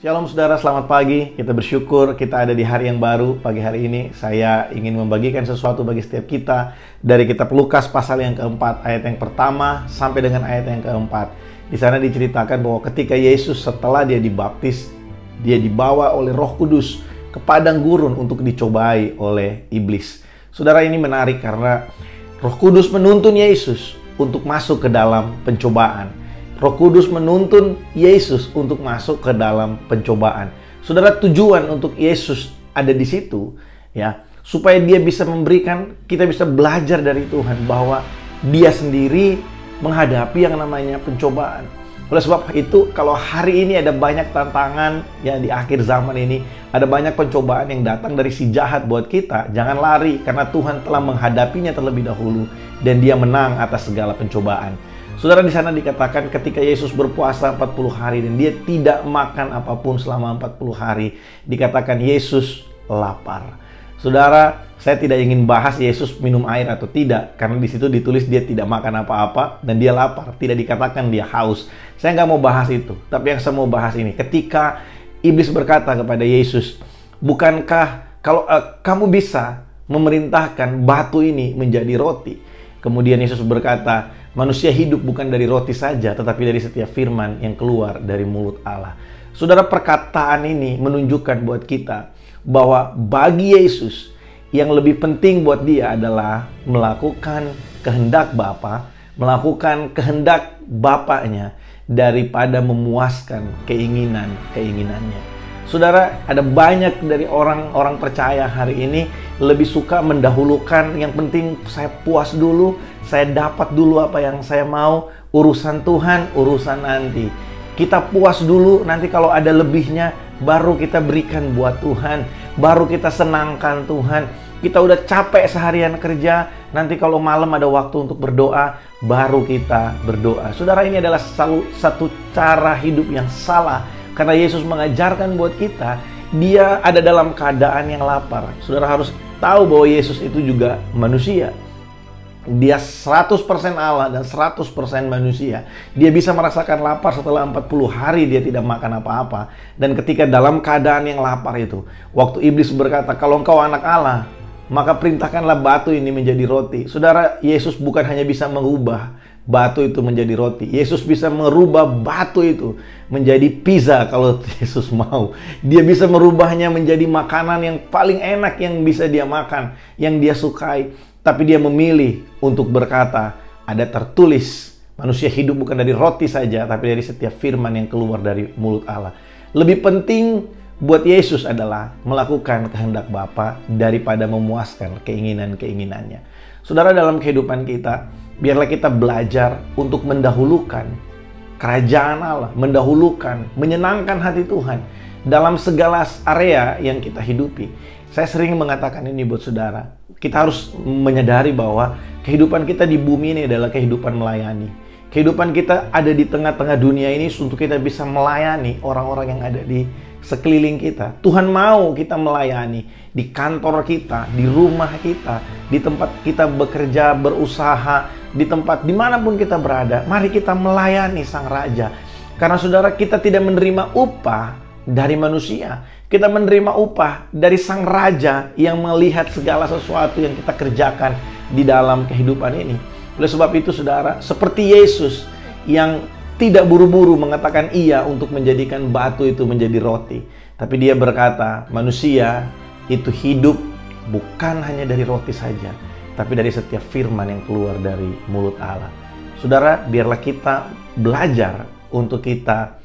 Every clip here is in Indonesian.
Shalom saudara, selamat pagi. Kita bersyukur kita ada di hari yang baru. Pagi hari ini saya ingin membagikan sesuatu bagi setiap kita dari kitab Lukas pasal yang keempat, ayat yang pertama sampai dengan ayat yang keempat. Di sana diceritakan bahwa ketika Yesus setelah dia dibaptis, dia dibawa oleh Roh Kudus ke padang gurun untuk dicobai oleh iblis. Saudara, ini menarik karena Roh Kudus menuntun Yesus untuk masuk ke dalam pencobaan. Roh Kudus menuntun Yesus untuk masuk ke dalam pencobaan. Saudara, tujuan untuk Yesus ada di situ ya, supaya dia bisa memberikan, kita bisa belajar dari Tuhan bahwa dia sendiri menghadapi yang namanya pencobaan. Oleh sebab itu, kalau hari ini ada banyak tantangan ya, di akhir zaman ini ada banyak pencobaan yang datang dari si jahat buat kita, jangan lari karena Tuhan telah menghadapinya terlebih dahulu dan dia menang atas segala pencobaan. Saudara, di sana dikatakan ketika Yesus berpuasa 40 hari dan dia tidak makan apapun selama 40 hari, dikatakan Yesus lapar. Saudara, saya tidak ingin bahas Yesus minum air atau tidak, karena di situ ditulis dia tidak makan apa-apa dan dia lapar, tidak dikatakan dia haus. Saya nggak mau bahas itu, tapi yang saya mau bahas ini, ketika iblis berkata kepada Yesus, bukankah kalau kamu bisa memerintahkan batu ini menjadi roti? Kemudian Yesus berkata, manusia hidup bukan dari roti saja, tetapi dari setiap firman yang keluar dari mulut Allah. Saudara, perkataan ini menunjukkan buat kita bahwa bagi Yesus, yang lebih penting buat dia adalah melakukan kehendak Bapa, melakukan kehendak Bapaknya, daripada memuaskan keinginan-keinginannya. Saudara, ada banyak dari orang-orang percaya hari ini lebih suka mendahulukan, yang penting saya puas dulu, saya dapat dulu apa yang saya mau, urusan Tuhan, urusan nanti. Kita puas dulu, nanti kalau ada lebihnya, baru kita berikan buat Tuhan, baru kita senangkan Tuhan. Kita udah capek seharian kerja, nanti kalau malam ada waktu untuk berdoa, baru kita berdoa. Saudara, ini adalah satu cara hidup yang salah. Karena Yesus mengajarkan buat kita, dia ada dalam keadaan yang lapar. Saudara harus tahu bahwa Yesus itu juga manusia. Dia 100% Allah dan 100% manusia. Dia bisa merasakan lapar setelah 40 hari dia tidak makan apa-apa. Dan ketika dalam keadaan yang lapar itu, waktu iblis berkata, kalau engkau anak Allah, maka perintahkanlah batu ini menjadi roti. Saudara, Yesus bukan hanya bisa mengubah batu itu menjadi roti. Yesus bisa merubah batu itu menjadi pizza kalau Yesus mau. Dia bisa merubahnya menjadi makanan yang paling enak yang bisa dia makan, yang dia sukai. Tapi dia memilih untuk berkata, ada tertulis, manusia hidup bukan dari roti saja, tapi dari setiap firman yang keluar dari mulut Allah. Lebih penting buat Yesus adalah melakukan kehendak Bapa daripada memuaskan keinginan-keinginannya. Saudara, dalam kehidupan kita, biarlah kita belajar untuk mendahulukan kerajaan Allah, mendahulukan, menyenangkan hati Tuhan dalam segala area yang kita hidupi. Saya sering mengatakan ini buat saudara, kita harus menyadari bahwa kehidupan kita di bumi ini adalah kehidupan melayani. Kehidupan kita ada di tengah-tengah dunia ini untuk kita bisa melayani orang-orang yang ada di sekeliling kita. Tuhan mau kita melayani di kantor kita, di rumah kita, di tempat kita bekerja, berusaha, di tempat dimanapun kita berada. Mari kita melayani Sang Raja. Karena saudara, kita tidak menerima upah dari manusia. Kita menerima upah dari Sang Raja yang melihat segala sesuatu yang kita kerjakan di dalam kehidupan ini. Oleh sebab itu saudara, seperti Yesus yang tidak buru-buru mengatakan iya untuk menjadikan batu itu menjadi roti. Tapi dia berkata, manusia itu hidup bukan hanya dari roti saja, tapi dari setiap firman yang keluar dari mulut Allah. Saudara, biarlah kita belajar untuk kita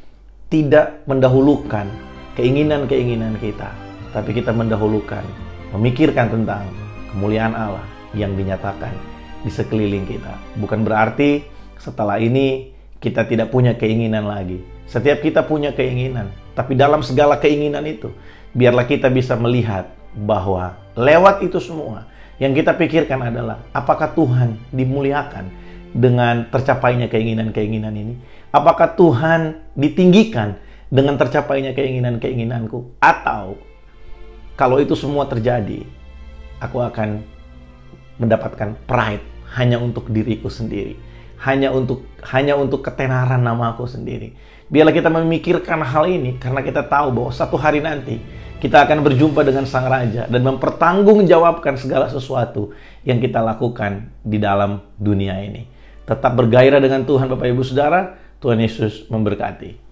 tidak mendahulukan keinginan-keinginan kita, tapi kita mendahulukan, memikirkan tentang kemuliaan Allah yang dinyatakan di sekeliling kita. Bukan berarti setelah ini kita tidak punya keinginan lagi. Setiap kita punya keinginan, tapi dalam segala keinginan itu, biarlah kita bisa melihat bahwa lewat itu semua, yang kita pikirkan adalah, apakah Tuhan dimuliakan dengan tercapainya keinginan-keinginan ini? Apakah Tuhan ditinggikan dengan tercapainya keinginan-keinginanku? Atau kalau itu semua terjadi, aku akan mendapatkan pride hanya untuk diriku sendiri, hanya untuk ketenaran nama Aku sendiri. Biarlah kita memikirkan hal ini karena kita tahu bahwa satu hari nanti kita akan berjumpa dengan Sang Raja dan mempertanggungjawabkan segala sesuatu yang kita lakukan di dalam dunia ini. Tetap bergairah dengan Tuhan Bapak Ibu Saudara. Tuhan Yesus memberkati.